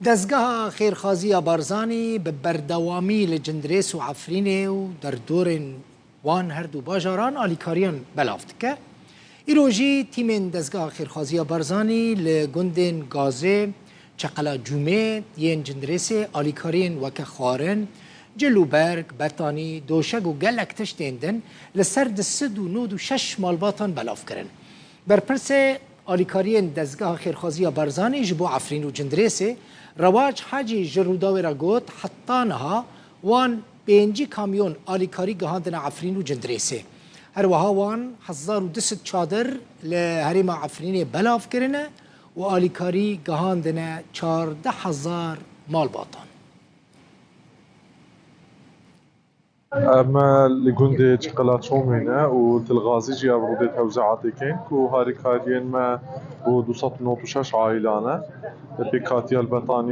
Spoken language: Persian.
دزگاه خیرخوازی بارزانی به بردوامی لجندریس و عفرینه و در دور وان هر دو باجاران آلیکاریان بلافت که ایروژی تیم دزگاه خیرخوازی بارزانی لگندن گازه چقلا جمعه ین جندریس آلیکارین وکه خارن جلوبرگ بطانی دوشگ و گلک تشتیندن لسر دسد و نود و شش مالباتان بلاف کرن برپرس آلیکارین دزگاه خیرخوازی بارزانی جبو عفرین و جندریسه رواج حاجی جروداوی را گوت حتی نها وان بینجی کامیون آلیکاری گهاندن عفرین و جندریسه هر وها وان 1200 چادر لهریم عفرین بلاف کرنه و آلیکاری گهاندن 14000 مال باطان اما لگند چقلات شومينا وتلغازي جي ابرودي توزيعاتي كين كو هاري كاريين ما و 296 عائلانه بكاتيا البطانية